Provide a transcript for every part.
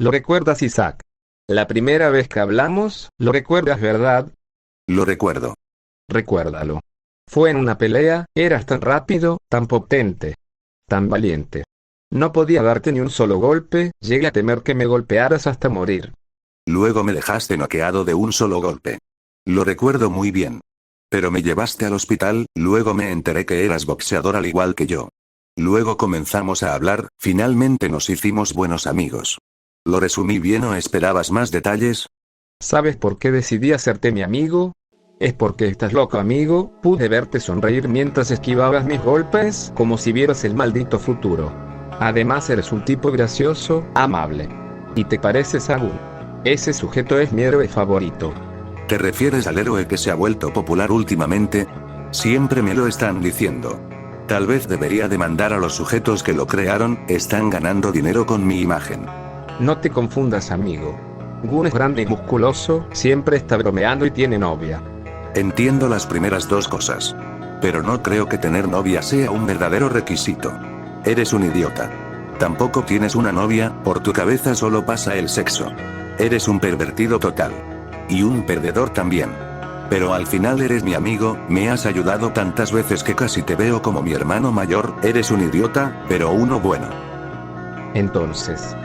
¿Lo recuerdas, Isaac? La primera vez que hablamos, ¿lo recuerdas, verdad? Lo recuerdo. Recuérdalo. Fue en una pelea, eras tan rápido, tan potente, tan valiente. No podía darte ni un solo golpe, llegué a temer que me golpearas hasta morir. Luego me dejaste noqueado de un solo golpe. Lo recuerdo muy bien. Pero me llevaste al hospital, luego me enteré que eras boxeador al igual que yo. Luego comenzamos a hablar, finalmente nos hicimos buenos amigos. ¿Lo resumí bien o esperabas más detalles? ¿Sabes por qué decidí hacerte mi amigo? Es porque estás loco, amigo. Pude verte sonreír mientras esquivabas mis golpes, como si vieras el maldito futuro. Además eres un tipo gracioso, amable. Y te pareces a Gun. Ese sujeto es mi héroe favorito. ¿Te refieres al héroe que se ha vuelto popular últimamente? Siempre me lo están diciendo. Tal vez debería demandar a los sujetos que lo crearon, están ganando dinero con mi imagen. No te confundas, amigo. Gun es grande y musculoso, siempre está bromeando y tiene novia. Entiendo las primeras dos cosas. Pero no creo que tener novia sea un verdadero requisito. Eres un idiota. Tampoco tienes una novia, por tu cabeza solo pasa el sexo. Eres un pervertido total. Y un perdedor también. Pero al final eres mi amigo, me has ayudado tantas veces que casi te veo como mi hermano mayor, eres un idiota, pero uno bueno. Entonces,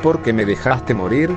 ¿por qué me dejaste morir?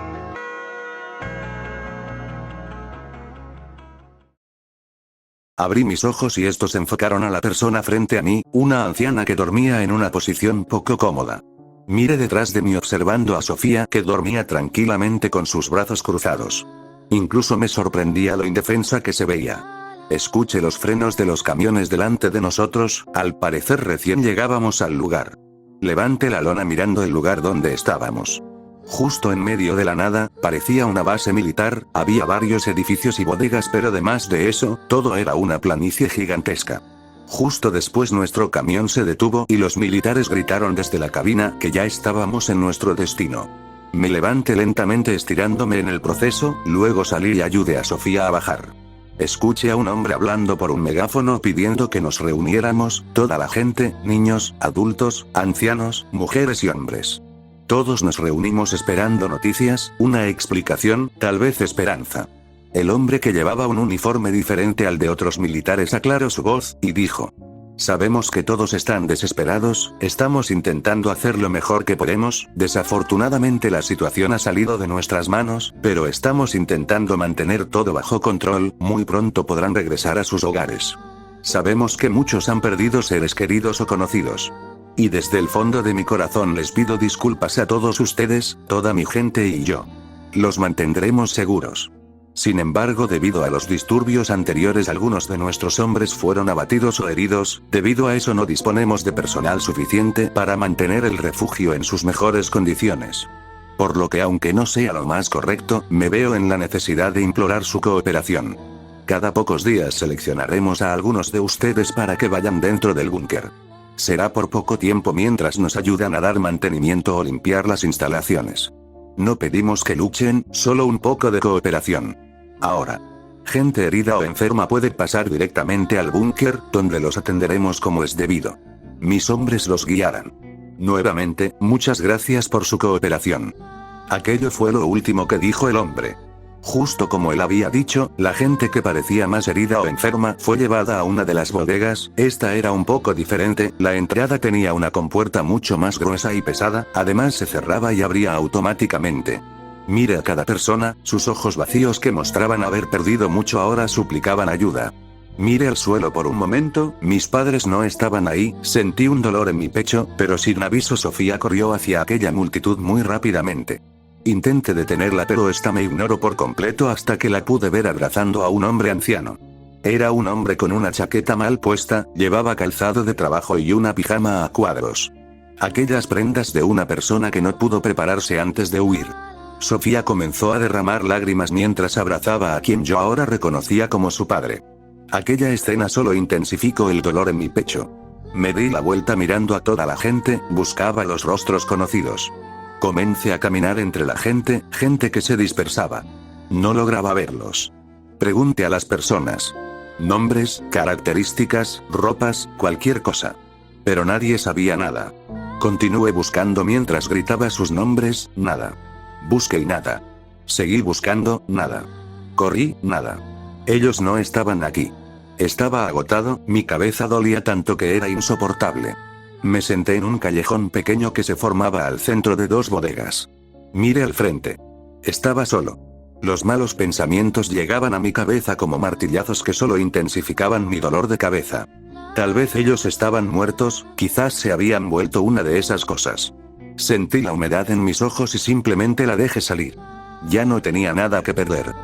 Abrí mis ojos y estos enfocaron a la persona frente a mí, una anciana que dormía en una posición poco cómoda. Miré detrás de mí observando a Sofía que dormía tranquilamente con sus brazos cruzados. Incluso me sorprendía lo indefensa que se veía. Escuché los frenos de los camiones delante de nosotros, al parecer recién llegábamos al lugar. Levanté la lona mirando el lugar donde estábamos. Justo en medio de la nada, parecía una base militar, había varios edificios y bodegas, pero además de eso, todo era una planicie gigantesca. Justo después nuestro camión se detuvo y los militares gritaron desde la cabina que ya estábamos en nuestro destino. Me levanté lentamente estirándome en el proceso, luego salí y ayudé a Sofía a bajar. Escuché a un hombre hablando por un megáfono pidiendo que nos reuniéramos, toda la gente, niños, adultos, ancianos, mujeres y hombres. Todos nos reunimos esperando noticias, una explicación, tal vez esperanza. El hombre que llevaba un uniforme diferente al de otros militares aclaró su voz, y dijo: sabemos que todos están desesperados, estamos intentando hacer lo mejor que podemos, desafortunadamente la situación ha salido de nuestras manos, pero estamos intentando mantener todo bajo control, muy pronto podrán regresar a sus hogares. Sabemos que muchos han perdido seres queridos o conocidos. Y desde el fondo de mi corazón les pido disculpas a todos ustedes, toda mi gente y yo. Los mantendremos seguros. Sin embargo, debido a los disturbios anteriores, algunos de nuestros hombres fueron abatidos o heridos, debido a eso no disponemos de personal suficiente para mantener el refugio en sus mejores condiciones. Por lo que, aunque no sea lo más correcto, me veo en la necesidad de implorar su cooperación. Cada pocos días seleccionaremos a algunos de ustedes para que vayan dentro del búnker. Será por poco tiempo mientras nos ayudan a dar mantenimiento o limpiar las instalaciones. No pedimos que luchen, solo un poco de cooperación. Ahora, gente herida o enferma puede pasar directamente al búnker, donde los atenderemos como es debido. Mis hombres los guiarán. Nuevamente, muchas gracias por su cooperación. Aquello fue lo último que dijo el hombre. Justo como él había dicho, la gente que parecía más herida o enferma fue llevada a una de las bodegas. Esta era un poco diferente, la entrada tenía una compuerta mucho más gruesa y pesada, además se cerraba y abría automáticamente. Mire a cada persona, sus ojos vacíos que mostraban haber perdido mucho ahora suplicaban ayuda. Mire al suelo por un momento, mis padres no estaban ahí, sentí un dolor en mi pecho, pero sin aviso Sofía corrió hacia aquella multitud muy rápidamente. Intenté detenerla, pero esta me ignoró por completo hasta que la pude ver abrazando a un hombre anciano. Era un hombre con una chaqueta mal puesta, llevaba calzado de trabajo y una pijama a cuadros. Aquellas prendas de una persona que no pudo prepararse antes de huir. Sofía comenzó a derramar lágrimas mientras abrazaba a quien yo ahora reconocía como su padre. Aquella escena solo intensificó el dolor en mi pecho. Me di la vuelta mirando a toda la gente, buscaba los rostros conocidos. Comencé a caminar entre la gente que se dispersaba. No lograba verlos. Pregunté a las personas. Nombres, características, ropas, cualquier cosa. Pero nadie sabía nada. Continué buscando mientras gritaba sus nombres, nada. Busqué y nada. Seguí buscando, nada. Corrí, nada. Ellos no estaban aquí. Estaba agotado, mi cabeza dolía tanto que era insoportable. Me senté en un callejón pequeño que se formaba al centro de dos bodegas. Miré al frente. Estaba solo. Los malos pensamientos llegaban a mi cabeza como martillazos que solo intensificaban mi dolor de cabeza. Tal vez ellos estaban muertos, quizás se habían vuelto una de esas cosas. Sentí la humedad en mis ojos y simplemente la dejé salir. Ya no tenía nada que perder.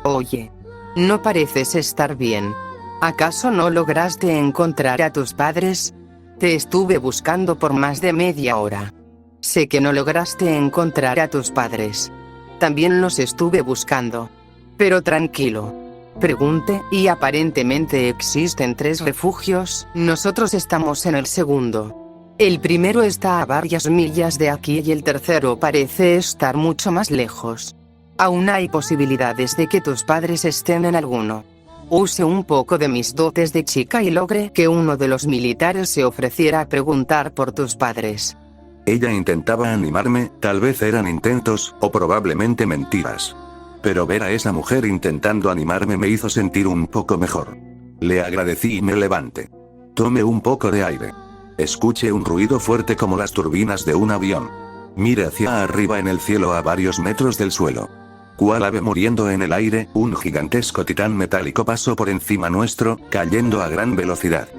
Oye. No pareces estar bien. ¿Acaso no lograste encontrar a tus padres? Te estuve buscando por más de media hora. Sé que no lograste encontrar a tus padres. También los estuve buscando. Pero tranquilo. Pregunté, y aparentemente existen 3 refugios, nosotros estamos en el segundo. El primero está a varias millas de aquí y el tercero parece estar mucho más lejos. Aún hay posibilidades de que tus padres estén en alguno. Use un poco de mis dotes de chica y logré que uno de los militares se ofreciera a preguntar por tus padres. Ella intentaba animarme, tal vez eran intentos, o probablemente mentiras. Pero ver a esa mujer intentando animarme me hizo sentir un poco mejor. Le agradecí y me levanté. Tomé un poco de aire. Escuché un ruido fuerte como las turbinas de un avión. Miré hacia arriba en el cielo a varios metros del suelo. Cual ave muriendo en el aire, un gigantesco titán metálico pasó por encima nuestro, cayendo a gran velocidad.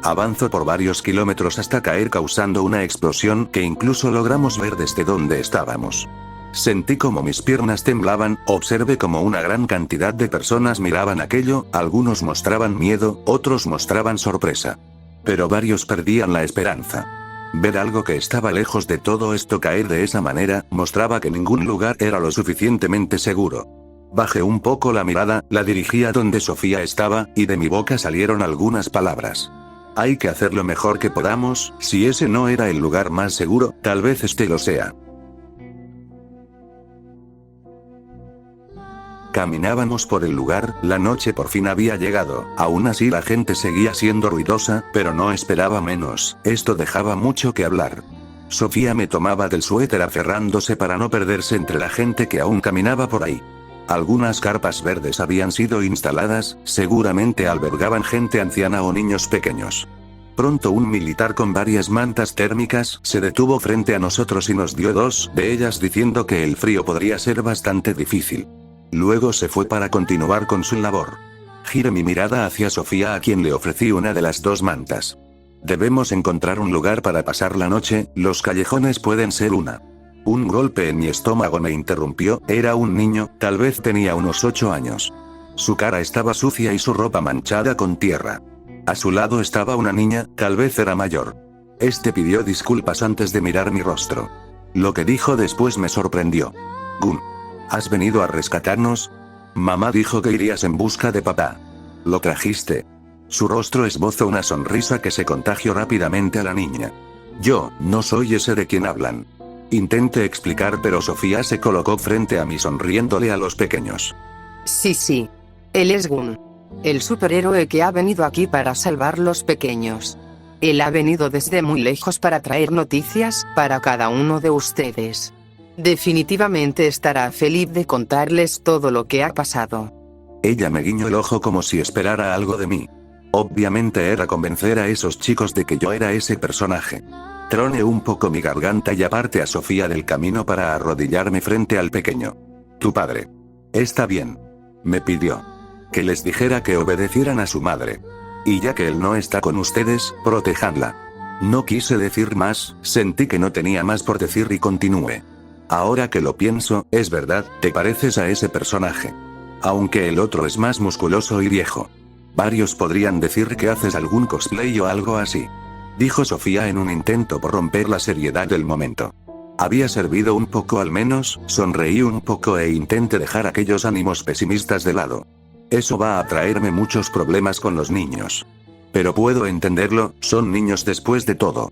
Avanzó por varios kilómetros hasta caer causando una explosión que incluso logramos ver desde donde estábamos. Sentí como mis piernas temblaban, observé como una gran cantidad de personas miraban aquello, algunos mostraban miedo, otros mostraban sorpresa. Pero varios perdían la esperanza. Ver algo que estaba lejos de todo esto caer de esa manera, mostraba que ningún lugar era lo suficientemente seguro. Bajé un poco la mirada, la dirigí a donde Sofía estaba, y de mi boca salieron algunas palabras. Hay que hacer lo mejor que podamos, si ese no era el lugar más seguro, tal vez este lo sea. Caminábamos por el lugar, la noche por fin había llegado, aún así la gente seguía siendo ruidosa, pero no esperaba menos, esto dejaba mucho que hablar. Sofía me tomaba del suéter aferrándose para no perderse entre la gente que aún caminaba por ahí. Algunas carpas verdes habían sido instaladas, seguramente albergaban gente anciana o niños pequeños. Pronto un militar con varias mantas térmicas se detuvo frente a nosotros y nos dio 2 de ellas diciendo que el frío podría ser bastante difícil. Luego se fue para continuar con su labor. Giré mi mirada hacia Sofía a quien le ofrecí una de las 2 mantas. Debemos encontrar un lugar para pasar la noche, los callejones pueden ser una. Un golpe en mi estómago me interrumpió, era un niño, tal vez tenía unos 8 años. Su cara estaba sucia y su ropa manchada con tierra. A su lado estaba una niña, tal vez era mayor. Este pidió disculpas antes de mirar mi rostro. Lo que dijo después me sorprendió. Gun. ¿Has venido a rescatarnos? Mamá dijo que irías en busca de papá. ¿Lo trajiste? Su rostro esbozó una sonrisa que se contagió rápidamente a la niña. Yo, no soy ese de quien hablan. Intenté explicar pero Sofía se colocó frente a mí sonriéndole a los pequeños. Sí. Él es Gun. El superhéroe que ha venido aquí para salvar los pequeños. Él ha venido desde muy lejos para traer noticias, para cada uno de ustedes. Definitivamente estará feliz de contarles todo lo que ha pasado. Ella me guiñó el ojo como si esperara algo de mí. Obviamente era convencer a esos chicos de que yo era ese personaje. Troné un poco mi garganta y aparté a Sofía del camino para arrodillarme frente al pequeño. Tu padre. Está bien. Me pidió. Que les dijera que obedecieran a su madre. Y ya que él no está con ustedes, protéjanla. No quise decir más, sentí que no tenía más por decir y continué. Ahora que lo pienso, es verdad, te pareces a ese personaje. Aunque el otro es más musculoso y viejo. Varios podrían decir que haces algún cosplay o algo así. Dijo Sofía en un intento por romper la seriedad del momento. Había servido un poco al menos, sonreí un poco e intenté dejar aquellos ánimos pesimistas de lado. Eso va a traerme muchos problemas con los niños. Pero puedo entenderlo, son niños después de todo.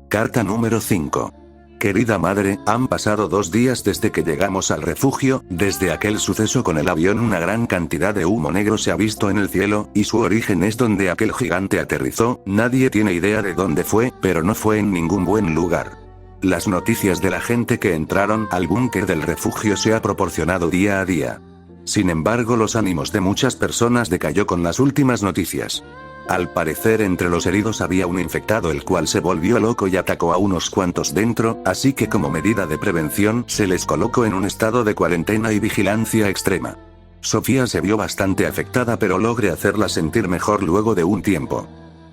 Carta número 5. Querida madre, han pasado 2 días desde que llegamos al refugio. Desde aquel suceso con el avión una gran cantidad de humo negro se ha visto en el cielo, y su origen es donde aquel gigante aterrizó. Nadie tiene idea de dónde fue, pero no fue en ningún buen lugar. Las noticias de la gente que entraron al búnker del refugio se ha proporcionado día a día. Sin embargo, los ánimos de muchas personas decayó con las últimas noticias. Al parecer entre los heridos había un infectado el cual se volvió loco y atacó a unos cuantos dentro, así que como medida de prevención se les colocó en un estado de cuarentena y vigilancia extrema. Sofía se vio bastante afectada pero logré hacerla sentir mejor luego de un tiempo.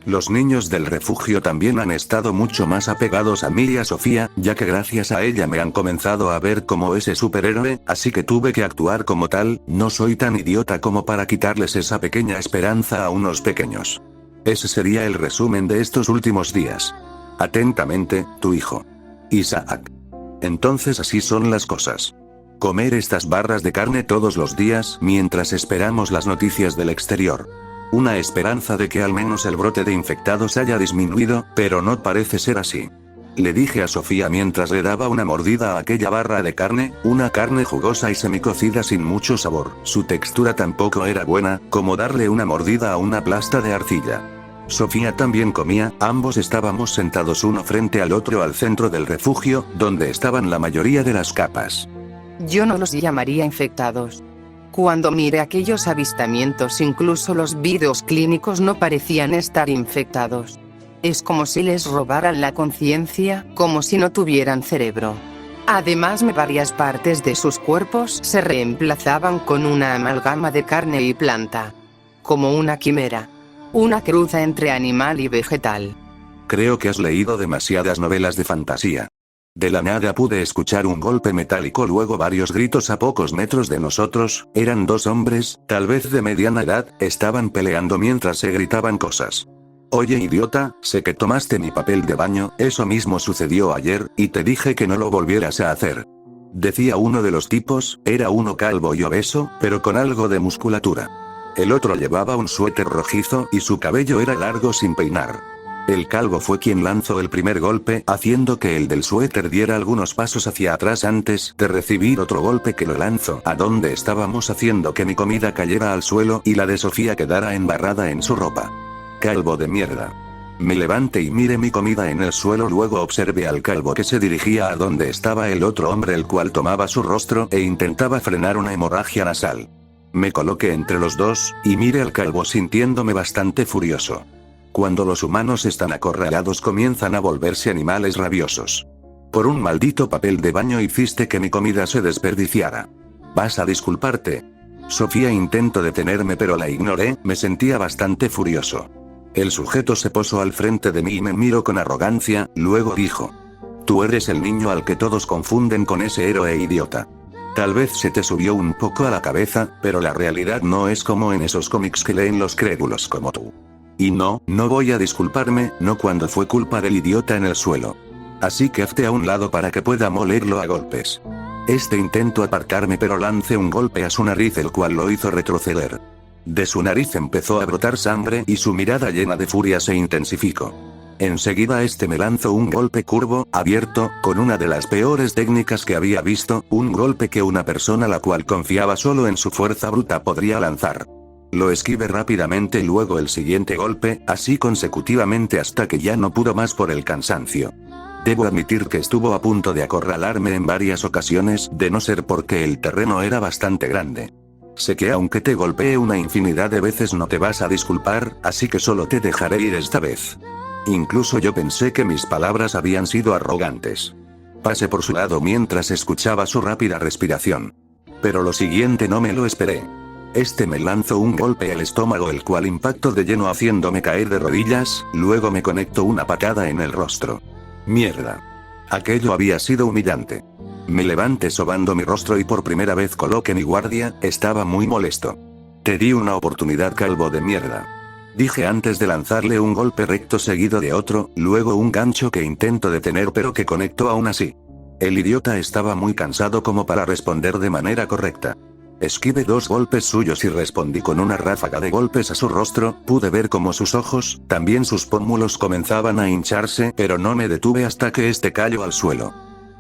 Los niños del refugio también han estado mucho más apegados a mí y a Sofía, ya que gracias a ella me han comenzado a ver como ese superhéroe, así que tuve que actuar como tal. No soy tan idiota como para quitarles esa pequeña esperanza a unos pequeños. Ese sería el resumen de estos últimos días. Atentamente, tu hijo. Isaac. Entonces así son las cosas. Comer estas barras de carne todos los días mientras esperamos las noticias del exterior. Una esperanza de que al menos el brote de infectados haya disminuido, pero no parece ser así. Le dije a Sofía mientras le daba una mordida a aquella barra de carne, una carne jugosa y semicocida sin mucho sabor. Su textura tampoco era buena, como darle una mordida a una plasta de arcilla. Sofía también comía, ambos estábamos sentados uno frente al otro al centro del refugio, donde estaban la mayoría de las capas. Yo no los llamaría infectados. Cuando miré aquellos avistamientos, incluso los videos clínicos no parecían estar infectados. Es como si les robaran la conciencia, como si no tuvieran cerebro. Además, varias partes de sus cuerpos se reemplazaban con una amalgama de carne y planta. Como una quimera. Una cruza entre animal y vegetal. Creo que has leído demasiadas novelas de fantasía. De la nada pude escuchar un golpe metálico, luego varios gritos a pocos metros de nosotros. Eran 2 hombres, tal vez de mediana edad, estaban peleando mientras se gritaban cosas. Oye idiota, sé que tomaste mi papel de baño, eso mismo sucedió ayer, y te dije que no lo volvieras a hacer. Decía uno de los tipos, era uno calvo y obeso, pero con algo de musculatura. El otro llevaba un suéter rojizo y su cabello era largo sin peinar. El calvo fue quien lanzó el primer golpe, haciendo que el del suéter diera algunos pasos hacia atrás antes de recibir otro golpe que lo lanzó a donde estábamos, haciendo que mi comida cayera al suelo y la de Sofía quedara embarrada en su ropa. Calvo de mierda. Me levanté y miré mi comida en el suelo, luego observé al calvo que se dirigía a donde estaba el otro hombre, el cual tomaba su rostro e intentaba frenar una hemorragia nasal. Me coloqué entre los dos, y miré al calvo sintiéndome bastante furioso. Cuando los humanos están acorralados comienzan a volverse animales rabiosos. Por un maldito papel de baño hiciste que mi comida se desperdiciara. ¿Vas a disculparte? Sofía intentó detenerme pero la ignoré, me sentía bastante furioso. El sujeto se posó al frente de mí y me miró con arrogancia, luego dijo. Tú eres el niño al que todos confunden con ese héroe idiota. Tal vez se te subió un poco a la cabeza, pero la realidad no es como en esos cómics que leen los crédulos como tú. Y no voy a disculparme, no cuando fue culpa del idiota en el suelo. Así que hazte a un lado para que pueda molerlo a golpes. Este intentó apartarme pero lancé un golpe a su nariz el cual lo hizo retroceder. De su nariz empezó a brotar sangre y su mirada llena de furia se intensificó. Enseguida este me lanzó un golpe curvo, abierto, con una de las peores técnicas que había visto, un golpe que una persona la cual confiaba solo en su fuerza bruta podría lanzar. Lo esquivé rápidamente y luego el siguiente golpe, así consecutivamente hasta que ya no pudo más por el cansancio. Debo admitir que estuvo a punto de acorralarme en varias ocasiones, de no ser porque el terreno era bastante grande. Sé que aunque te golpee una infinidad de veces no te vas a disculpar, así que solo te dejaré ir esta vez. Incluso yo pensé que mis palabras habían sido arrogantes. Pasé por su lado mientras escuchaba su rápida respiración. Pero lo siguiente no me lo esperé. Este me lanzó un golpe al estómago el cual impactó de lleno haciéndome caer de rodillas, luego me conectó una patada en el rostro. Mierda. Aquello había sido humillante. Me levanté sobando mi rostro y por primera vez coloqué mi guardia, estaba muy molesto. Te di una oportunidad, calvo de mierda. Dije antes de lanzarle un golpe recto seguido de otro, luego un gancho que intento detener pero que conectó aún así. El idiota estaba muy cansado como para responder de manera correcta. Esquivé 2 golpes suyos y respondí con una ráfaga de golpes a su rostro, pude ver como sus ojos, también sus pómulos comenzaban a hincharse, pero no me detuve hasta que este cayó al suelo.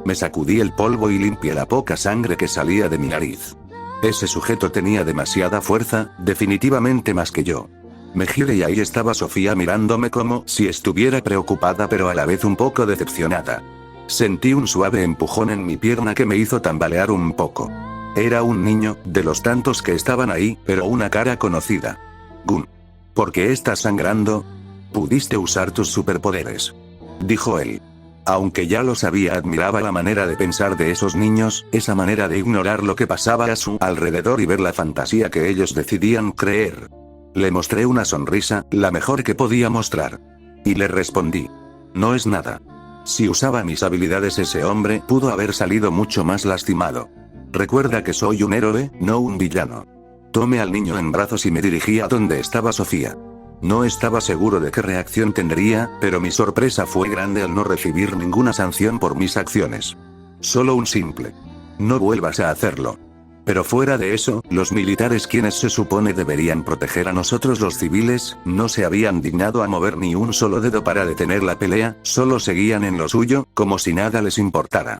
Me sacudí el polvo y limpié la poca sangre que salía de mi nariz. Ese sujeto tenía demasiada fuerza, definitivamente más que yo. Me giré y ahí estaba Sofía mirándome como si estuviera preocupada pero a la vez un poco decepcionada. Sentí un suave empujón en mi pierna que me hizo tambalear un poco. Era un niño, de los tantos que estaban ahí, pero una cara conocida. Gun. ¿Por qué estás sangrando? Pudiste usar tus superpoderes, dijo él. Aunque ya lo sabía, admiraba la manera de pensar de esos niños, esa manera de ignorar lo que pasaba a su alrededor y ver la fantasía que ellos decidían creer. Le mostré una sonrisa, la mejor que podía mostrar. Y le respondí. No es nada. Si usaba mis habilidades, ese hombre pudo haber salido mucho más lastimado. Recuerda que soy un héroe, no un villano. Tomé al niño en brazos y me dirigí a donde estaba Sofía. No estaba seguro de qué reacción tendría, pero mi sorpresa fue grande al no recibir ninguna sanción por mis acciones. Solo un simple. No vuelvas a hacerlo. Pero fuera de eso, los militares, quienes se supone deberían proteger a nosotros los civiles, no se habían dignado a mover ni un solo dedo para detener la pelea, solo seguían en lo suyo, como si nada les importara.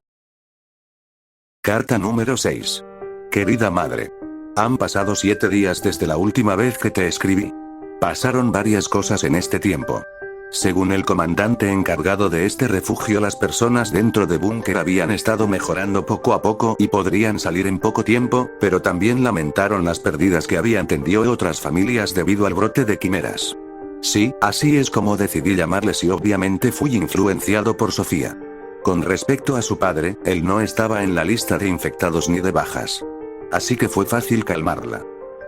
Carta número 6. Querida madre. Han pasado 7 días desde la última vez que te escribí. Pasaron varias cosas en este tiempo. Según el comandante encargado de este refugio, las personas dentro de búnker habían estado mejorando poco a poco y podrían salir en poco tiempo, pero también lamentaron las pérdidas que habían tenido otras familias debido al brote de quimeras. Sí, así es como decidí llamarles y obviamente fui influenciado por Sofía. Con respecto a su padre, él no estaba en la lista de infectados ni de bajas. Así que fue fácil calmarla.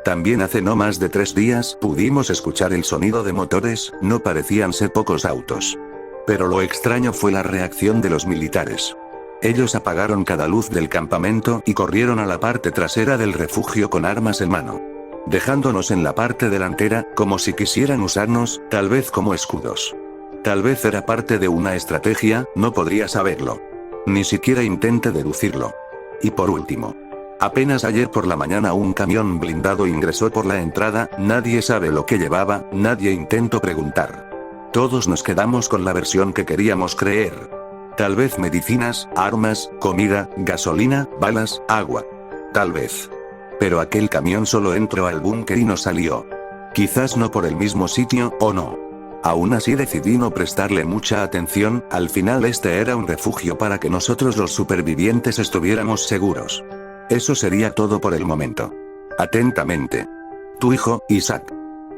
También hace no más de 3 días pudimos escuchar el sonido de motores, no parecían ser pocos autos. Pero lo extraño fue la reacción de los militares. Ellos apagaron cada luz del campamento y corrieron a la parte trasera del refugio con armas en mano. Dejándonos en la parte delantera, como si quisieran usarnos, tal vez como escudos. Tal vez era parte de una estrategia, no podría saberlo. Ni siquiera intenté deducirlo. Y por último. Apenas ayer por la mañana un camión blindado ingresó por la entrada, nadie sabe lo que llevaba, nadie intentó preguntar. Todos nos quedamos con la versión que queríamos creer. Tal vez medicinas, armas, comida, gasolina, balas, agua. Tal vez. Pero aquel camión solo entró al búnker y no salió. Quizás no por el mismo sitio, o no. Aún así decidí no prestarle mucha atención, al final este era un refugio para que nosotros los supervivientes estuviéramos seguros. Eso sería todo por el momento. Atentamente. Tu hijo, Isaac.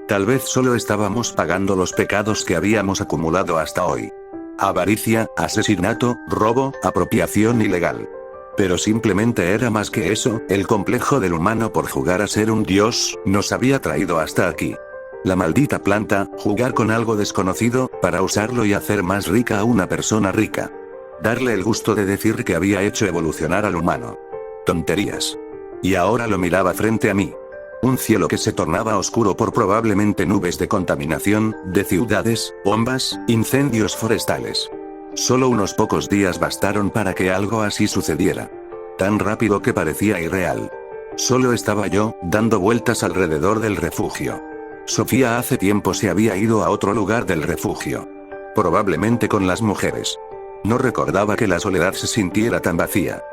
Tal vez solo estábamos pagando los pecados que habíamos acumulado hasta hoy. Avaricia, asesinato, robo, apropiación ilegal. Pero simplemente era más que eso, el complejo del humano por jugar a ser un dios, nos había traído hasta aquí. La maldita planta, jugar con algo desconocido, para usarlo y hacer más rica a una persona rica. Darle el gusto de decir que había hecho evolucionar al humano. Tonterías. Y ahora lo miraba frente a mí. Un cielo que se tornaba oscuro por probablemente nubes de contaminación, de ciudades, bombas, incendios forestales. Solo unos pocos días bastaron para que algo así sucediera. Tan rápido que parecía irreal. Solo estaba yo, dando vueltas alrededor del refugio. Sofía hace tiempo se había ido a otro lugar del refugio. Probablemente con las mujeres. No recordaba que la soledad se sintiera tan vacía.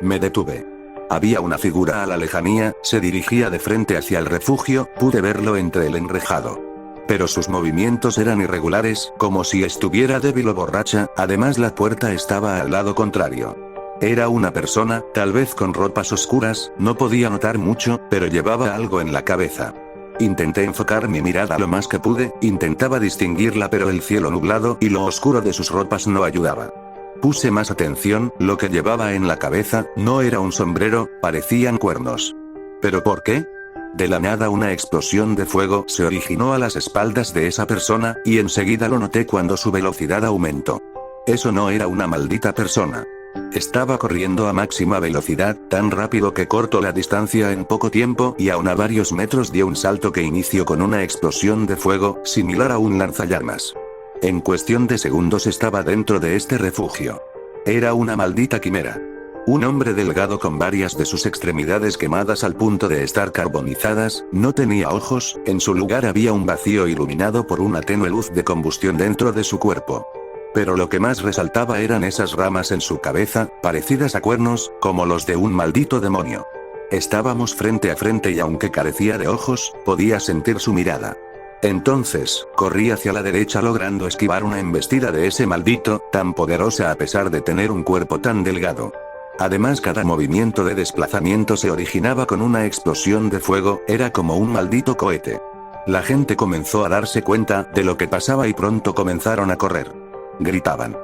Me detuve. Había una figura a la lejanía, se dirigía de frente hacia el refugio, pude verlo entre el enrejado. Pero sus movimientos eran irregulares, como si estuviera débil o borracha, además la puerta estaba al lado contrario. Era una persona, tal vez con ropas oscuras, no podía notar mucho, pero llevaba algo en la cabeza. Intenté enfocar mi mirada lo más que pude, intentaba distinguirla pero el cielo nublado y lo oscuro de sus ropas no ayudaba. Puse más atención, lo que llevaba en la cabeza, no era un sombrero, parecían cuernos. ¿Pero por qué? De la nada una explosión de fuego se originó a las espaldas de esa persona, y enseguida lo noté cuando su velocidad aumentó. Eso no era una maldita persona. Estaba corriendo a máxima velocidad, tan rápido que cortó la distancia en poco tiempo y aún a varios metros dio un salto que inició con una explosión de fuego, similar a un lanzallamas. En cuestión de segundos estaba dentro de este refugio. Era una maldita quimera. Un hombre delgado con varias de sus extremidades quemadas al punto de estar carbonizadas, no tenía ojos, en su lugar había un vacío iluminado por una tenue luz de combustión dentro de su cuerpo. Pero lo que más resaltaba eran esas ramas en su cabeza, parecidas a cuernos, como los de un maldito demonio. Estábamos frente a frente y aunque carecía de ojos, podía sentir su mirada. Entonces, corrí hacia la derecha logrando esquivar una embestida de ese maldito, tan poderosa a pesar de tener un cuerpo tan delgado. Además, cada movimiento de desplazamiento se originaba con una explosión de fuego, era como un maldito cohete. La gente comenzó a darse cuenta de lo que pasaba y pronto comenzaron a correr. Gritaban.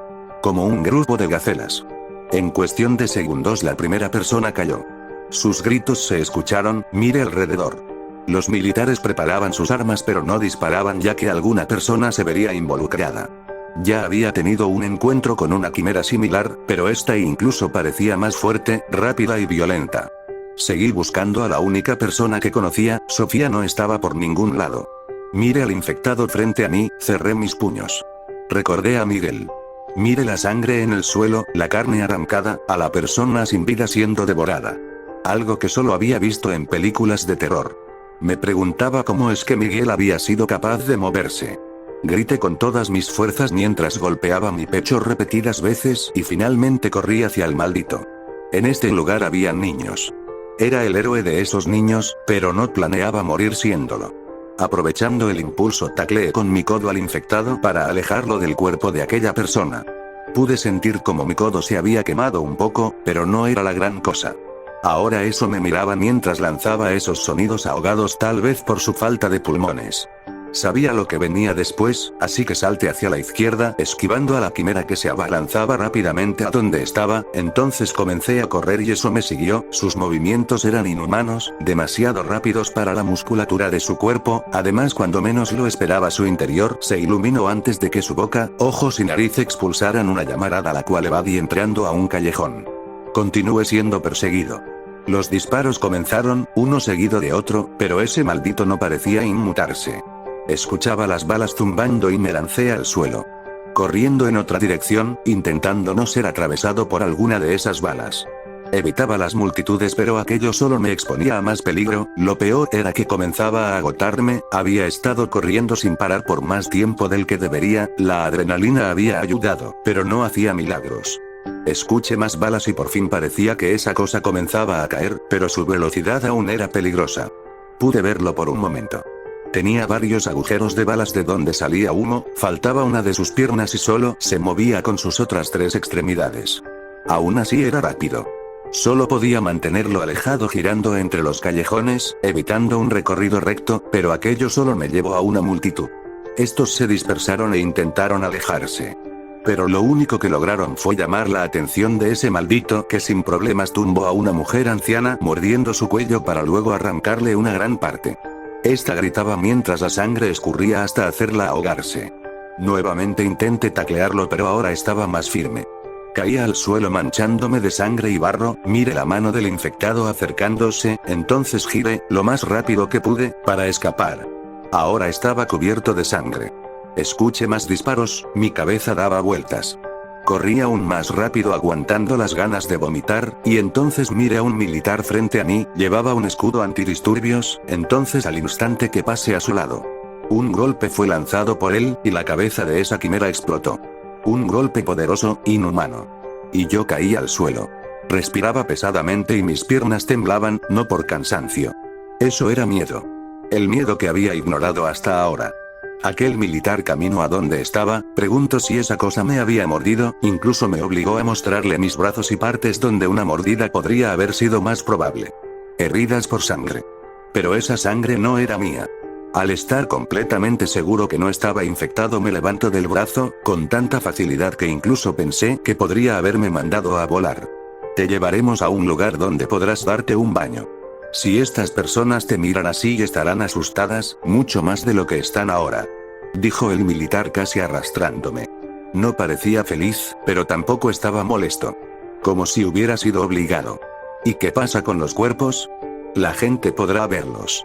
Como un grupo de gacelas. En cuestión de segundos la primera persona cayó. Sus gritos se escucharon, mire alrededor. Los militares preparaban sus armas pero no disparaban ya que alguna persona se vería involucrada. Ya había tenido un encuentro con una quimera similar, pero esta incluso parecía más fuerte, rápida y violenta. Seguí buscando a la única persona que conocía, Sofía no estaba por ningún lado. Mire al infectado frente a mí, cerré mis puños. Recordé a Miguel. Mire la sangre en el suelo, la carne arrancada, a la persona sin vida siendo devorada. Algo que solo había visto en películas de terror. Me preguntaba cómo es que Miguel había sido capaz de moverse. Grité con todas mis fuerzas mientras golpeaba mi pecho repetidas veces y finalmente corrí hacia el maldito. En este lugar había niños. Era el héroe de esos niños, pero no planeaba morir siéndolo. Aprovechando el impulso tacleé con mi codo al infectado para alejarlo del cuerpo de aquella persona. Pude sentir como mi codo se había quemado un poco, pero no era la gran cosa. Ahora eso me miraba mientras lanzaba esos sonidos ahogados tal vez por su falta de pulmones. Sabía lo que venía después, así que salté hacia la izquierda, esquivando a la quimera que se abalanzaba rápidamente a donde estaba, entonces comencé a correr y eso me siguió, sus movimientos eran inhumanos, demasiado rápidos para la musculatura de su cuerpo, además cuando menos lo esperaba su interior se iluminó antes de que su boca, ojos y nariz expulsaran una llamarada la cual evadí entrando a un callejón. Continué siendo perseguido. Los disparos comenzaron, uno seguido de otro, pero ese maldito no parecía inmutarse. Escuchaba las balas zumbando y me lancé al suelo. Corriendo en otra dirección, intentando no ser atravesado por alguna de esas balas. Evitaba las multitudes pero aquello solo me exponía a más peligro, lo peor era que comenzaba a agotarme, había estado corriendo sin parar por más tiempo del que debería, la adrenalina había ayudado, pero no hacía milagros. Escuché más balas y por fin parecía que esa cosa comenzaba a caer, pero su velocidad aún era peligrosa. Pude verlo por un momento. Tenía varios agujeros de balas de donde salía humo, faltaba una de sus piernas y solo se movía con sus otras tres extremidades. Aún así era rápido. Solo podía mantenerlo alejado girando entre los callejones, evitando un recorrido recto, pero aquello solo me llevó a una multitud. Estos se dispersaron e intentaron alejarse. Pero lo único que lograron fue llamar la atención de ese maldito que sin problemas tumbó a una mujer anciana mordiendo su cuello para luego arrancarle una gran parte. Esta gritaba mientras la sangre escurría hasta hacerla ahogarse. Nuevamente intenté taclearlo pero ahora estaba más firme. Caía al suelo manchándome de sangre y barro, miré la mano del infectado acercándose, entonces giré, lo más rápido que pude, para escapar. Ahora estaba cubierto de sangre. Escuché más disparos, mi cabeza daba vueltas. Corrí aún más rápido aguantando las ganas de vomitar, y entonces miré a un militar frente a mí, llevaba un escudo antidisturbios, entonces al instante que pasé a su lado. Un golpe fue lanzado por él, y la cabeza de esa quimera explotó. Un golpe poderoso, inhumano. Y yo caí al suelo. Respiraba pesadamente y mis piernas temblaban, no por cansancio. Eso era miedo. El miedo que había ignorado hasta ahora. Aquel militar camino a donde estaba, pregunto si esa cosa me había mordido, incluso me obligó a mostrarle mis brazos y partes donde una mordida podría haber sido más probable. Heridas por sangre. Pero esa sangre no era mía. Al estar completamente seguro que no estaba infectado me levanto del brazo, con tanta facilidad que incluso pensé que podría haberme mandado a volar. Te llevaremos a un lugar donde podrás darte un baño. Si estas personas te miran así estarán asustadas, mucho más de lo que están ahora. Dijo el militar casi arrastrándome. No parecía feliz, pero tampoco estaba molesto. Como si hubiera sido obligado. ¿Y qué pasa con los cuerpos? La gente podrá verlos.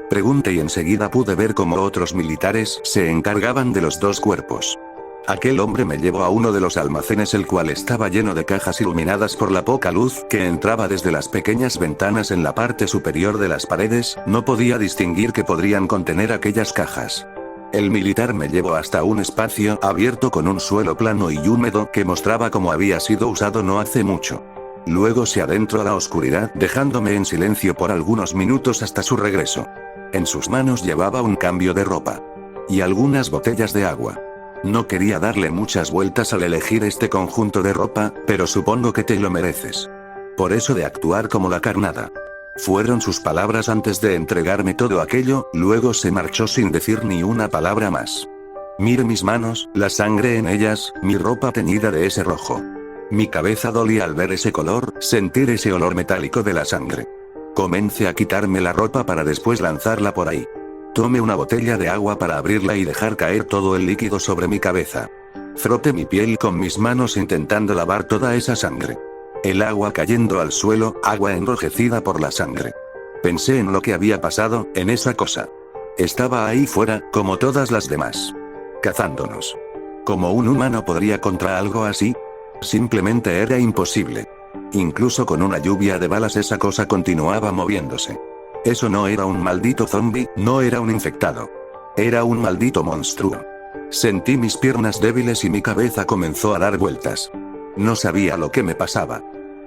Pregunté y enseguida pude ver cómo otros militares se encargaban de los dos cuerpos. Aquel hombre me llevó a uno de los almacenes el cual estaba lleno de cajas iluminadas por la poca luz que entraba desde las pequeñas ventanas en la parte superior de las paredes, no podía distinguir qué podrían contener aquellas cajas. El militar me llevó hasta un espacio abierto con un suelo plano y húmedo que mostraba cómo había sido usado no hace mucho. Luego se adentró a la oscuridad dejándome en silencio por algunos minutos hasta su regreso. En sus manos llevaba un cambio de ropa. Y algunas botellas de agua. No quería darle muchas vueltas al elegir este conjunto de ropa, pero supongo que te lo mereces. Por eso de actuar como la carnada. Fueron sus palabras antes de entregarme todo aquello, luego se marchó sin decir ni una palabra más. Mire mis manos, la sangre en ellas, mi ropa teñida de ese rojo. Mi cabeza dolía al ver ese color, sentir ese olor metálico de la sangre. Comencé a quitarme la ropa para después lanzarla por ahí. Tomé una botella de agua para abrirla y dejar caer todo el líquido sobre mi cabeza. Froté mi piel con mis manos intentando lavar toda esa sangre. El agua cayendo al suelo, agua enrojecida por la sangre. Pensé en lo que había pasado, en esa cosa. Estaba ahí fuera, como todas las demás. Cazándonos. ¿Cómo un humano podría contra algo así? Simplemente era imposible. Incluso con una lluvia de balas esa cosa continuaba moviéndose. Eso no era un maldito zombie, no era un infectado. Era un maldito monstruo. Sentí mis piernas débiles y mi cabeza comenzó a dar vueltas. No sabía lo que me pasaba.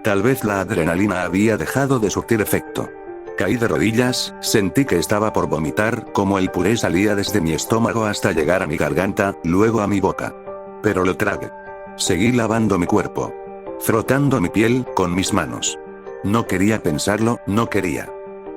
Tal vez la adrenalina había dejado de surtir efecto. Caí de rodillas, sentí que estaba por vomitar, como el puré salía desde mi estómago hasta llegar a mi garganta, luego a mi boca. Pero lo tragué. Seguí lavando mi cuerpo. Frotando mi piel, con mis manos. No quería pensarlo, no quería.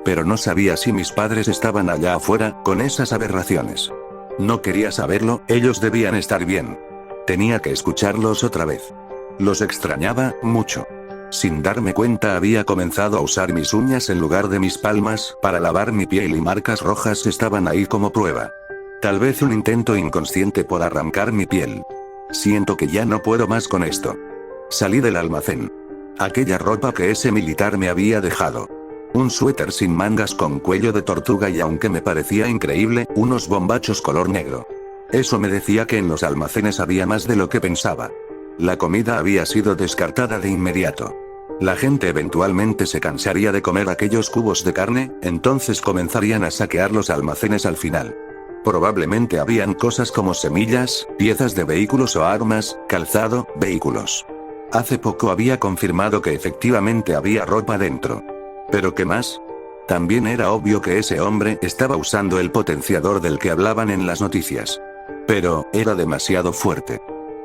Pero no sabía si mis padres estaban allá afuera, con esas aberraciones. No quería saberlo, ellos debían estar bien. Tenía que escucharlos otra vez. Los extrañaba, mucho. Sin darme cuenta había comenzado a usar mis uñas en lugar de mis palmas, para lavar mi piel y marcas rojas estaban ahí como prueba. Tal vez un intento inconsciente por arrancar mi piel. Siento que ya no puedo más con esto. Salí del almacén. Aquella ropa que ese militar me había dejado. Un suéter sin mangas con cuello de tortuga y aunque me parecía increíble, unos bombachos color negro. Eso me decía que en los almacenes había más de lo que pensaba. La comida había sido descartada de inmediato. La gente eventualmente se cansaría de comer aquellos cubos de carne, entonces comenzarían a saquear los almacenes al final. Probablemente habían cosas como semillas, piezas de vehículos o armas, calzado, vehículos. Hace poco había confirmado que efectivamente había ropa dentro. ¿Pero qué más? También era obvio que ese hombre estaba usando el potenciador del que hablaban en las noticias. Pero, era demasiado fuerte.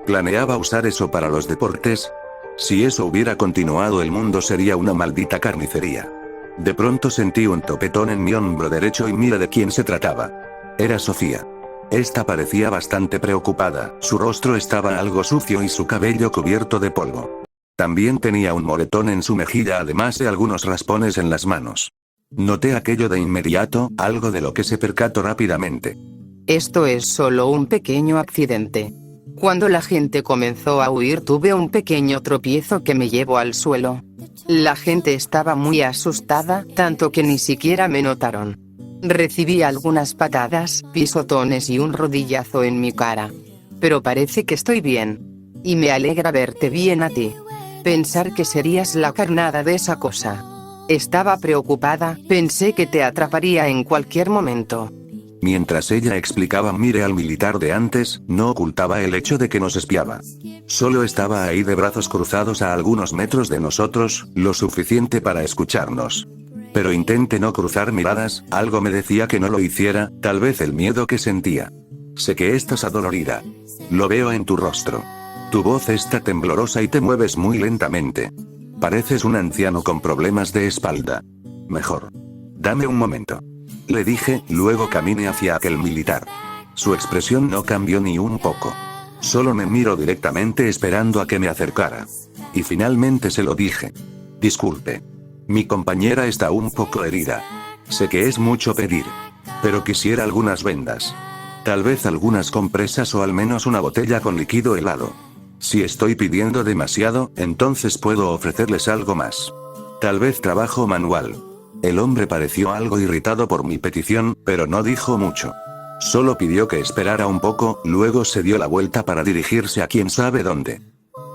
¿Planeaba usar eso para los deportes? Si eso hubiera continuado el mundo sería una maldita carnicería. De pronto sentí un topetón en mi hombro derecho y mira de quién se trataba. Era Sofía. Esta parecía bastante preocupada, su rostro estaba algo sucio y su cabello cubierto de polvo. También tenía un moretón en su mejilla además de algunos raspones en las manos. Noté aquello de inmediato, algo de lo que se percató rápidamente. Esto es solo un pequeño accidente. Cuando la gente comenzó a huir tuve un pequeño tropiezo que me llevó al suelo. La gente estaba muy asustada, tanto que ni siquiera me notaron. Recibí algunas patadas, pisotones y un rodillazo en mi cara. Pero parece que estoy bien. Y me alegra verte bien a ti. Pensar que serías la carnada de esa cosa. Estaba preocupada, pensé que te atraparía en cualquier momento. Mientras ella explicaba mire al militar de antes, no ocultaba el hecho de que nos espiaba. Solo estaba ahí de brazos cruzados a algunos metros de nosotros, lo suficiente para escucharnos. Pero intenté no cruzar miradas, algo me decía que no lo hiciera, tal vez el miedo que sentía. Sé que estás adolorida. Lo veo en tu rostro. Tu voz está temblorosa y te mueves muy lentamente. Pareces un anciano con problemas de espalda. Mejor. Dame un momento. Le dije, luego caminé hacia aquel militar. Su expresión no cambió ni un poco. Solo me miró directamente esperando a que me acercara. Y finalmente se lo dije. Disculpe. Mi compañera está un poco herida. Sé que es mucho pedir. Pero quisiera algunas vendas. Tal vez algunas compresas o al menos una botella con líquido helado. Si estoy pidiendo demasiado, entonces puedo ofrecerles algo más. Tal vez trabajo manual. El hombre pareció algo irritado por mi petición, pero no dijo mucho. Solo pidió que esperara un poco, luego se dio la vuelta para dirigirse a quién sabe dónde.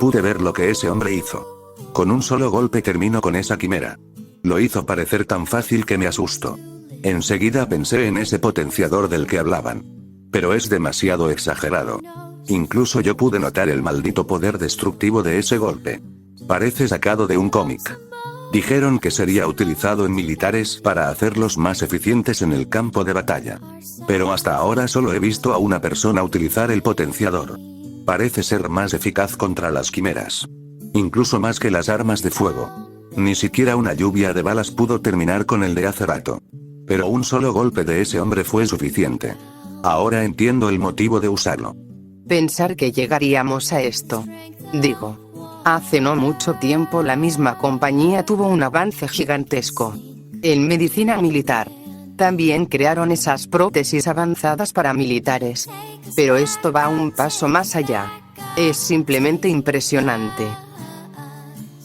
Pude ver lo que ese hombre hizo. Con un solo golpe terminó con esa quimera. Lo hizo parecer tan fácil que me asustó. Enseguida pensé en ese potenciador del que hablaban. Pero es demasiado exagerado. Incluso yo pude notar el maldito poder destructivo de ese golpe. Parece sacado de un cómic. Dijeron que sería utilizado en militares para hacerlos más eficientes en el campo de batalla. Pero hasta ahora solo he visto a una persona utilizar el potenciador. Parece ser más eficaz contra las quimeras. Incluso más que las armas de fuego. Ni siquiera una lluvia de balas pudo terminar con el de hace rato. Pero un solo golpe de ese hombre fue suficiente. Ahora entiendo el motivo de usarlo. Pensar que llegaríamos a esto. Digo, hace no mucho tiempo la misma compañía tuvo un avance gigantesco. En medicina militar. También crearon esas prótesis avanzadas para militares. Pero esto va un paso más allá. Es simplemente impresionante.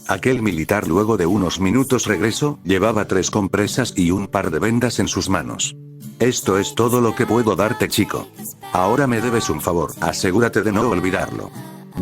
Aquel militar luego de unos minutos regresó, llevaba 3 compresas y un par de vendas en sus manos. Esto es todo lo que puedo darte, chico. Ahora me debes un favor, asegúrate de no olvidarlo.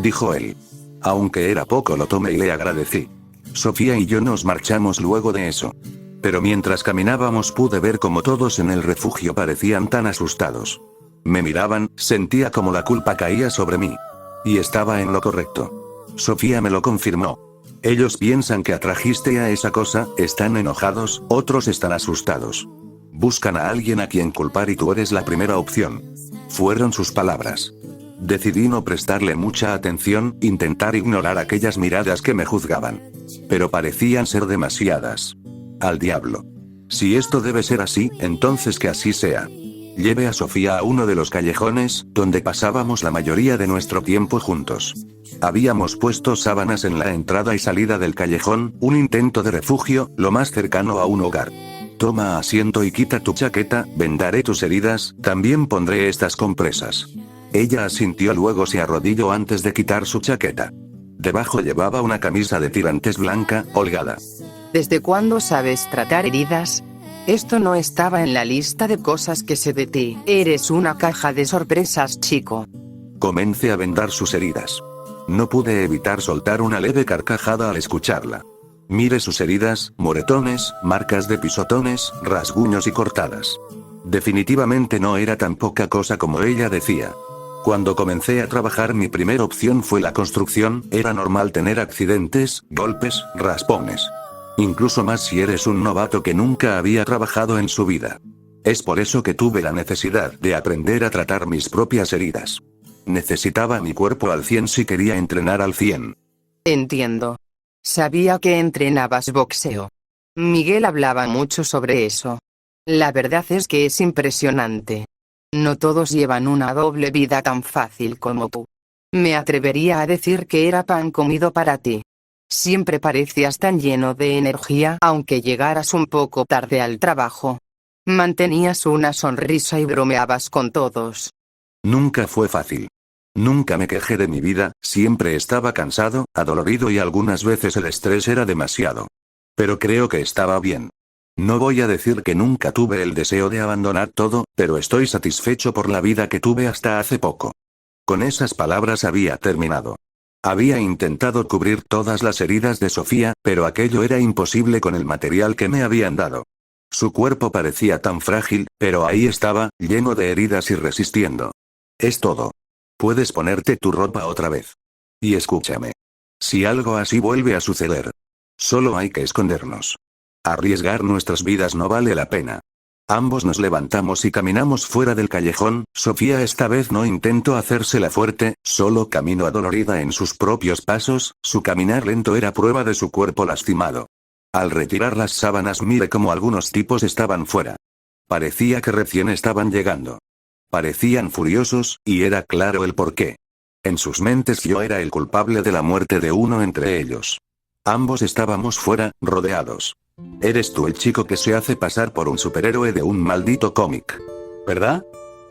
Dijo él. Aunque era poco lo tomé y le agradecí. Sofía y yo nos marchamos luego de eso. Pero mientras caminábamos pude ver como todos en el refugio parecían tan asustados. Me miraban, sentía como la culpa caía sobre mí. Y estaba en lo correcto. Sofía me lo confirmó. Ellos piensan que atrajiste a esa cosa, están enojados, otros están asustados. Buscan a alguien a quien culpar y tú eres la primera opción. Fueron sus palabras. Decidí no prestarle mucha atención, intentar ignorar aquellas miradas que me juzgaban. Pero parecían ser demasiadas. Al diablo. Si esto debe ser así, entonces que así sea. Llevé a Sofía a uno de los callejones, donde pasábamos la mayoría de nuestro tiempo juntos. Habíamos puesto sábanas en la entrada y salida del callejón, un intento de refugio, lo más cercano a un hogar. Toma asiento y quita tu chaqueta, vendaré tus heridas, también pondré estas compresas. Ella asintió, luego se arrodilló antes de quitar su chaqueta. Debajo llevaba una camisa de tirantes blanca, holgada. ¿Desde cuándo sabes tratar heridas? Esto no estaba en la lista de cosas que sé de ti. Eres una caja de sorpresas, chico. Comencé a vendar sus heridas. No pude evitar soltar una leve carcajada al escucharla. Mire sus heridas, moretones, marcas de pisotones, rasguños y cortadas. Definitivamente no era tan poca cosa como ella decía. Cuando comencé a trabajar mi primera opción fue la construcción, era normal tener accidentes, golpes, raspones. Incluso más si eres un novato que nunca había trabajado en su vida. Es por eso que tuve la necesidad de aprender a tratar mis propias heridas. Necesitaba mi cuerpo al 100 si quería entrenar al 100. Entiendo. Sabía que entrenabas boxeo. Miguel hablaba mucho sobre eso. La verdad es que es impresionante. No todos llevan una doble vida tan fácil como tú. Me atrevería a decir que era pan comido para ti. Siempre parecías tan lleno de energía, aunque llegaras un poco tarde al trabajo. Mantenías una sonrisa y bromeabas con todos. Nunca fue fácil. Nunca me quejé de mi vida, siempre estaba cansado, adolorido y algunas veces el estrés era demasiado. Pero creo que estaba bien. No voy a decir que nunca tuve el deseo de abandonar todo, pero estoy satisfecho por la vida que tuve hasta hace poco. Con esas palabras había terminado. Había intentado cubrir todas las heridas de Sofía, pero aquello era imposible con el material que me habían dado. Su cuerpo parecía tan frágil, pero ahí estaba, lleno de heridas y resistiendo. Es todo. Puedes ponerte tu ropa otra vez. Y escúchame. Si algo así vuelve a suceder, solo hay que escondernos. Arriesgar nuestras vidas no vale la pena. Ambos nos levantamos y caminamos fuera del callejón. Sofía esta vez no intentó hacérsela fuerte, solo caminó adolorida en sus propios pasos, su caminar lento era prueba de su cuerpo lastimado. Al retirar las sábanas miré cómo algunos tipos estaban fuera. Parecía que recién estaban llegando. Parecían furiosos, y era claro el porqué. En sus mentes yo era el culpable de la muerte de uno entre ellos. Ambos estábamos fuera, rodeados. Eres tú el chico que se hace pasar por un superhéroe de un maldito cómic, ¿verdad?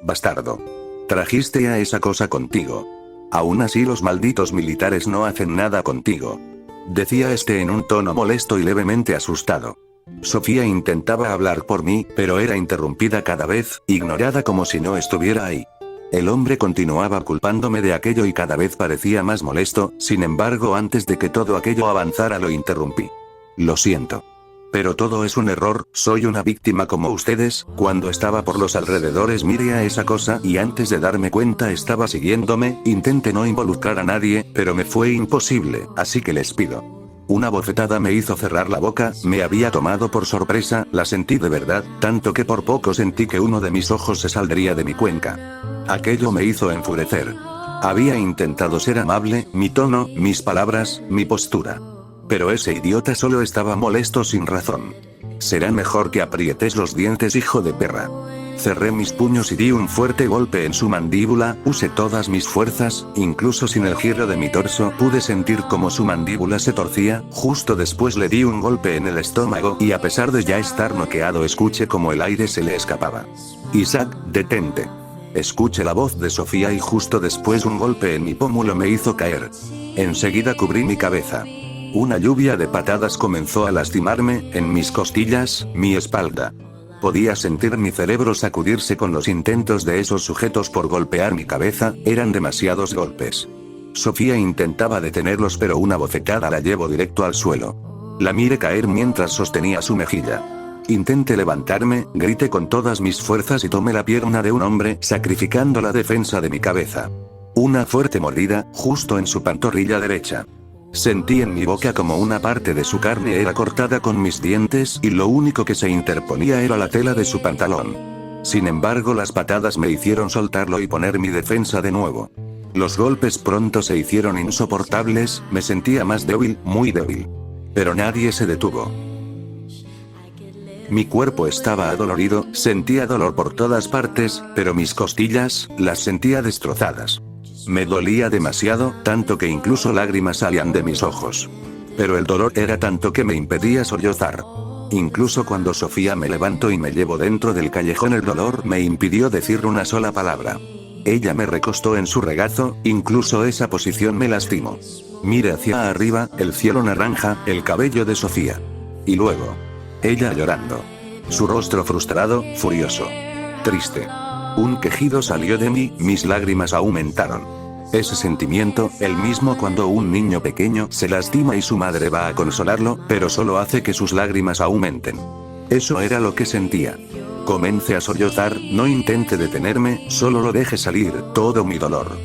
Bastardo. Trajiste a esa cosa contigo. Aún así los malditos militares no hacen nada contigo. Decía este en un tono molesto y levemente asustado. Sofía intentaba hablar por mí, pero era interrumpida cada vez, ignorada como si no estuviera ahí. El hombre continuaba culpándome de aquello y cada vez parecía más molesto, sin embargo antes de que todo aquello avanzara lo interrumpí. Lo siento. Pero todo es un error, soy una víctima como ustedes. Cuando estaba por los alrededores miré a esa cosa y antes de darme cuenta estaba siguiéndome. Intenté no involucrar a nadie, pero me fue imposible, así que les pido. Una bofetada me hizo cerrar la boca, me había tomado por sorpresa, la sentí de verdad, tanto que por poco sentí que uno de mis ojos se saldría de mi cuenca. Aquello me hizo enfurecer. Había intentado ser amable, mi tono, mis palabras, mi postura. Pero ese idiota solo estaba molesto sin razón. Será mejor que aprietes los dientes, hijo de perra. Cerré mis puños y di un fuerte golpe en su mandíbula, usé todas mis fuerzas, incluso sin el giro de mi torso pude sentir como su mandíbula se torcía. Justo después le di un golpe en el estómago y a pesar de ya estar noqueado escuché como el aire se le escapaba. Isaac, detente. Escuché la voz de Sofía y justo después un golpe en mi pómulo me hizo caer. Enseguida cubrí mi cabeza. Una lluvia de patadas comenzó a lastimarme, en mis costillas, mi espalda. Podía sentir mi cerebro sacudirse con los intentos de esos sujetos por golpear mi cabeza, eran demasiados golpes. Sofía intentaba detenerlos pero una bofetada la llevó directo al suelo. La miré caer mientras sostenía su mejilla. Intenté levantarme, grité con todas mis fuerzas y tomé la pierna de un hombre, sacrificando la defensa de mi cabeza. Una fuerte mordida, justo en su pantorrilla derecha. Sentí en mi boca como una parte de su carne era cortada con mis dientes y lo único que se interponía era la tela de su pantalón. Sin embargo, las patadas me hicieron soltarlo y poner mi defensa de nuevo. Los golpes pronto se hicieron insoportables, me sentía más débil, muy débil. Pero nadie se detuvo. Mi cuerpo estaba adolorido, sentía dolor por todas partes, pero mis costillas, las sentía destrozadas. Me dolía demasiado, tanto que incluso lágrimas salían de mis ojos. Pero el dolor era tanto que me impedía sollozar. Incluso cuando Sofía me levantó y me llevó dentro del callejón, el dolor me impidió decir una sola palabra. Ella me recostó en su regazo, incluso esa posición me lastimó. Miré hacia arriba, el cielo naranja, el cabello de Sofía. Y luego, ella llorando. Su rostro frustrado, furioso. Triste. Un quejido salió de mí, mis lágrimas aumentaron. Ese sentimiento, el mismo cuando un niño pequeño se lastima y su madre va a consolarlo, pero solo hace que sus lágrimas aumenten. Eso era lo que sentía. Comencé a sollozar, no intente detenerme, solo lo deje salir, todo mi dolor.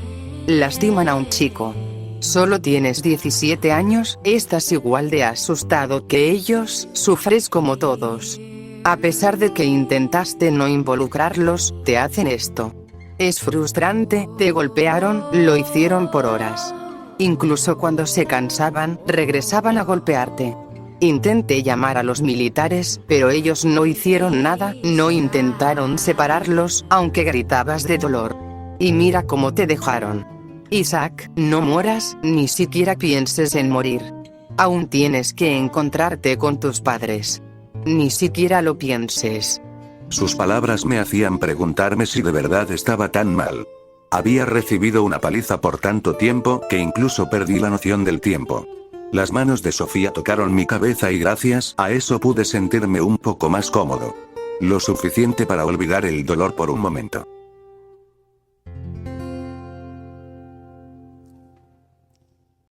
Lastiman a un chico. Solo tienes 17 años, estás igual de asustado que ellos, sufres como todos. A pesar de que intentaste no involucrarlos, te hacen esto. Es frustrante, te golpearon, lo hicieron por horas. Incluso cuando se cansaban, regresaban a golpearte. Intenté llamar a los militares, pero ellos no hicieron nada, no intentaron separarlos, aunque gritabas de dolor. Y mira cómo te dejaron. Isaac, no mueras, ni siquiera pienses en morir. Aún tienes que encontrarte con tus padres. Ni siquiera lo pienses. Sus palabras me hacían preguntarme si de verdad estaba tan mal. Había recibido una paliza por tanto tiempo que incluso perdí la noción del tiempo. Las manos de Sofía tocaron mi cabeza y gracias a eso pude sentirme un poco más cómodo. Lo suficiente para olvidar el dolor por un momento.